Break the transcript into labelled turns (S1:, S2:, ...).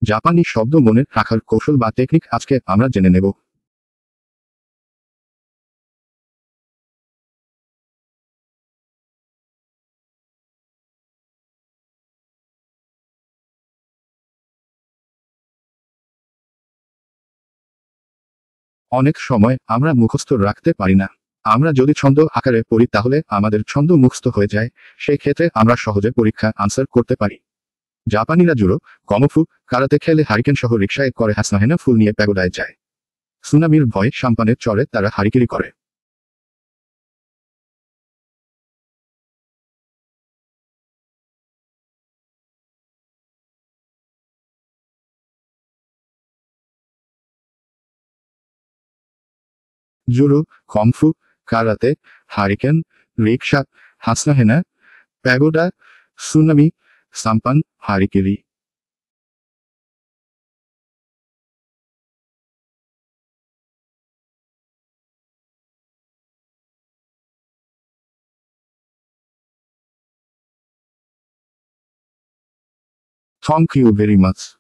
S1: জাপানি শব্দ মনে রাখার কৌশল বা টেকনিক আজকে আমরা জেনে নেব। অনেক সময় আমরা মুখস্থ রাখতে পারি না। আমরা যদি ছন্দ আকারে পড়ি তাহলে আমাদের ছন্দ মুখস্থ হয়ে যায়, সেই ক্ষেত্রে আমরা সহজে পরীক্ষা আনসার করতে পারি। জাপানিরা জুডো, কমফু, কারাতে খেলে হারিকেন সহ রিকশায় করে হাসনাহেনা ফুল নিয়ে প্যাগোডায় যায়। সুনামির ভয়ে সাম্পানের চরে তারা হারিকিরি করে। Judo, kung fu, karate, hurricane, rickshaw, হাসনাহেনা, pagoda, tsunami, sampan, harakiri. Thank you very much.